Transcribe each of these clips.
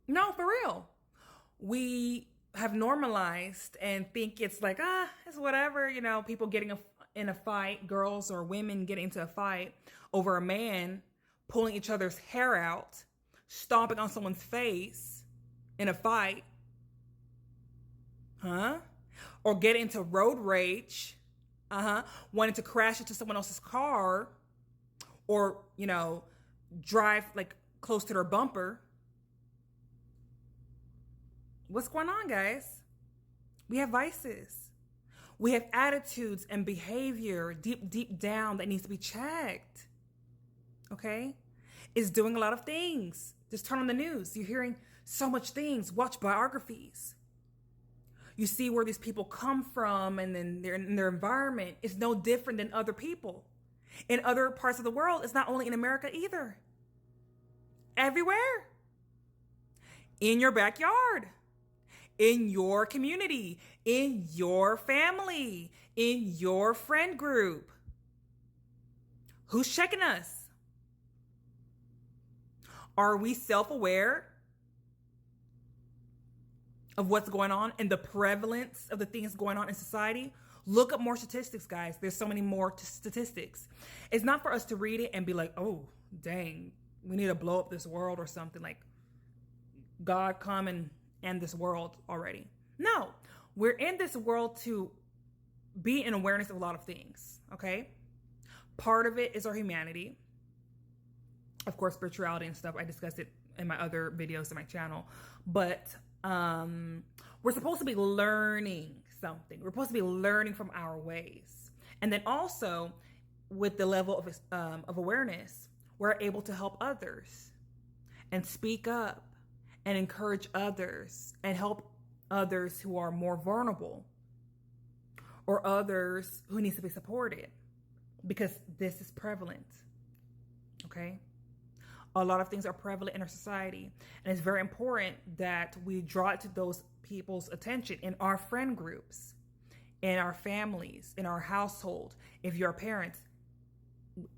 No, for real. We have normalized and think it's like, it's whatever, people getting in a fight, girls or women getting into a fight over a man pulling each other's hair out, stomping on someone's face in a fight, huh? Or get into road rage, wanting to crash into someone else's car or, drive like close to their bumper. What's going on, guys? We have vices. We have attitudes and behavior deep down that needs to be checked. Okay? It's doing a lot of things. Just turn on the news. You're hearing so much things. Watch biographies. You see where these people come from and then they're in their environment is no different than other people. In other parts of the world, it's not only in America either. Everywhere. In your backyard. In your community, in your family, in your friend group. Who's checking us? Are we self-aware of what's going on and the prevalence of the things going on in society? Look up more statistics, guys. There's so many more statistics. It's not for us to read it and be like, oh, dang, we need to blow up this world or something, like God come and end this world already. No, we're in this world to be in awareness of a lot of things, okay? Part of it is our humanity. Of course, spirituality and stuff. I discussed it in my other videos on my channel. But we're supposed to be learning something. We're supposed to be learning from our ways. And then also, with the level of awareness, we're able to help others and speak up and encourage others and help others who are more vulnerable or others who needs to be supported, because this is prevalent. Okay? A lot of things are prevalent in our society, and it's very important that we draw it to those people's attention in our friend groups, in our families, in our household, if you're parents,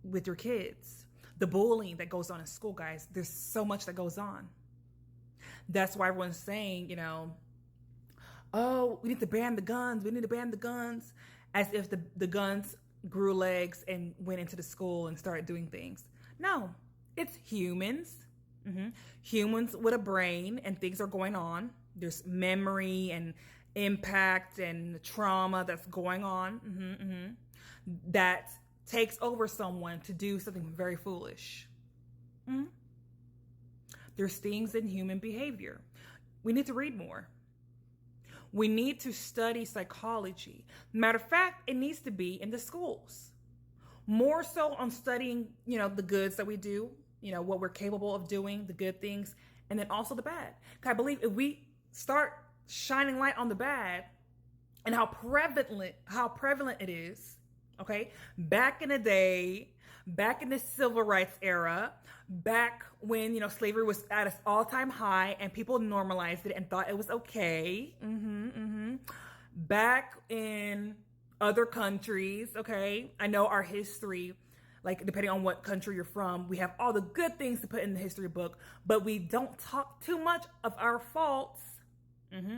with your kids. The bullying that goes on in school, guys, there's so much that goes on. That's why everyone's saying, oh, we need to ban the guns. We need to ban the guns, as if the guns grew legs and went into the school and started doing things. No, it's humans. Humans with a brain, and things are going on. There's memory and impact and trauma that's going on that takes over someone to do something very foolish. There's things in human behavior. We need to read more. We need to study psychology. Matter of fact, it needs to be in the schools. More so on studying, the goods that we do, what we're capable of doing, the good things, and then also the bad. Because I believe if we start shining light on the bad and how prevalent it is, okay, back in the day, back in the civil rights era, back when, slavery was at its all-time high and people normalized it and thought it was okay. Back in other countries, okay? I know our history, like depending on what country you're from, we have all the good things to put in the history book, but we don't talk too much of our faults.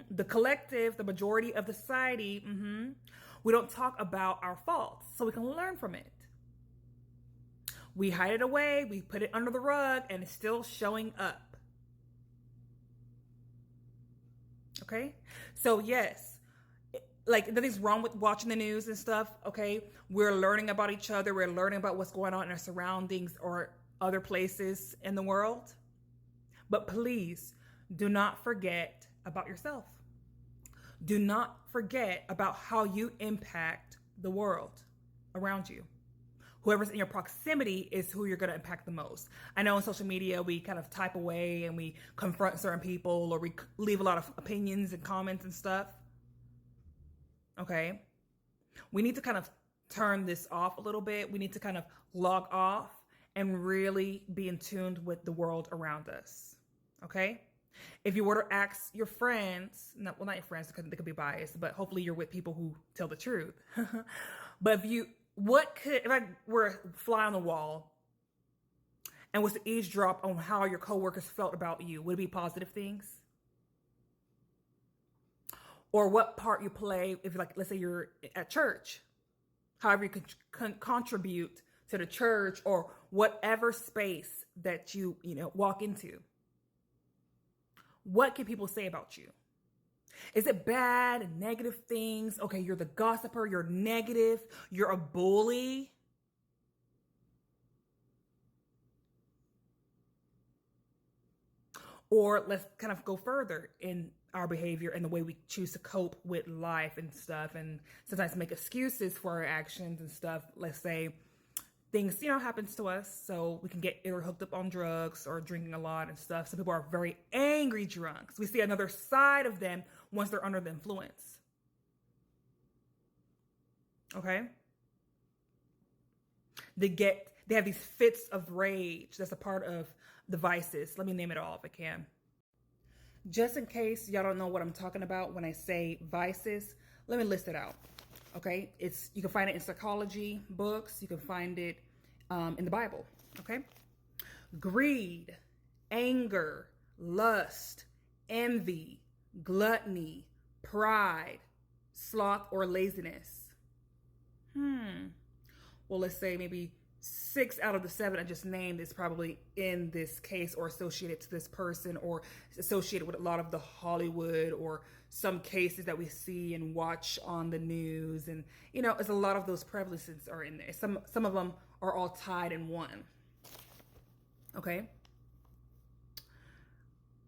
The collective, the majority of the society, we don't talk about our faults so we can learn from it. We hide it away, we put it under the rug, and it's still showing up. Okay? So yes, like nothing's wrong with watching the news and stuff, okay? We're learning about each other, we're learning about what's going on in our surroundings or other places in the world. But please, do not forget about yourself. Do not forget about how you impact the world around you. Whoever's in your proximity is who you're going to impact the most. I know on social media, we kind of type away and we confront certain people, or we leave a lot of opinions and comments and stuff. Okay. We need to kind of turn this off a little bit. We need to kind of log off and really be in tune with the world around us. Okay. If you were to ask your friends, not your friends, because they could be biased, but hopefully you're with people who tell the truth. But if I were a fly on the wall and was to eavesdrop on how your coworkers felt about you, would it be positive things? Or what part you play if, like, let's say you're at church, however you can contribute to the church or whatever space that you walk into. What can people say about you? Is it bad, negative things? Okay, you're the gossiper, you're negative, you're a bully. Or let's kind of go further in our behavior and the way we choose to cope with life and stuff, and sometimes make excuses for our actions and stuff. Let's say things, happens to us, so we can get either hooked up on drugs or drinking a lot and stuff. Some people are very angry drunks. We see another side of them once they're under the influence. Okay? They have these fits of rage. That's a part of the vices. Let me name it all if I can. Just in case y'all don't know what I'm talking about when I say vices, let me list it out. Okay, you can find it in psychology books. You can find it in the Bible. Okay, greed, anger, lust, envy, gluttony, pride, sloth, or laziness. Well, let's say maybe 6 out of the 7 I just named is probably in this case or associated to this person or associated with a lot of the Hollywood or some cases that we see and watch on the news. And, it's a lot of those prevalences are in there. Some of them are all tied in one. Okay.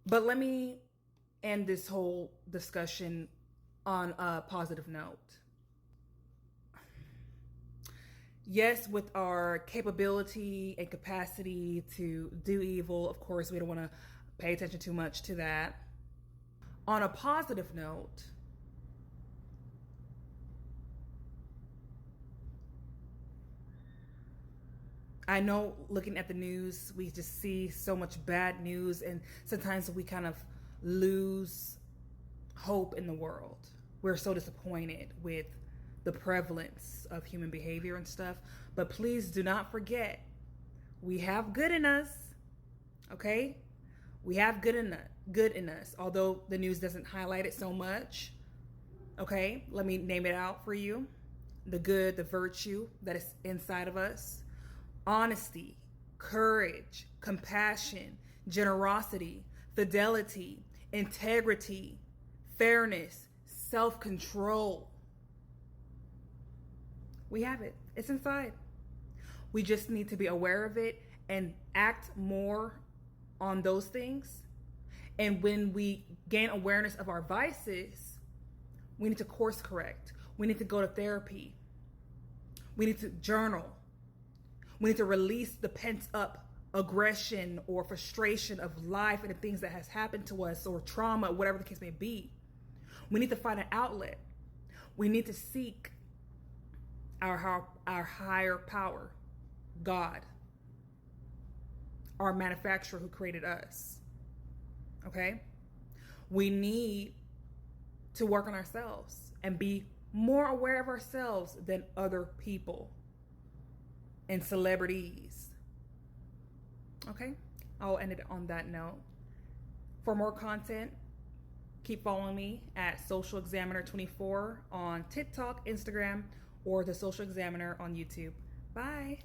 But let me end this whole discussion on a positive note. Yes, with our capability and capacity to do evil, of course, we don't want to pay attention too much to that. On a positive note, I know looking at the news, we just see so much bad news, and sometimes we kind of lose hope in the world. We're so disappointed with the prevalence of human behavior and stuff. But please do not forget, we have good in us. Okay? We have good in us, although the news doesn't highlight it so much. Okay? Let me name it out for you. The good, the virtue that is inside of us. Honesty, courage, compassion, generosity, fidelity, integrity, fairness, self-control. We have it. It's inside. We just need to be aware of it and act more on those things. And when we gain awareness of our vices, we need to course correct. We need to go to therapy. We need to journal. We need to release the pent up aggression or frustration of life and the things that has happened to us, or trauma, whatever the case may be. We need to find an outlet. We need to seek our higher power, God, our manufacturer who created us. Okay? We need to work on ourselves and be more aware of ourselves than other people and celebrities. Okay? I'll end it on that note. For more content, keep following me at Social Examiner 24 on TikTok, Instagram, or The Social Examiner on YouTube. Bye.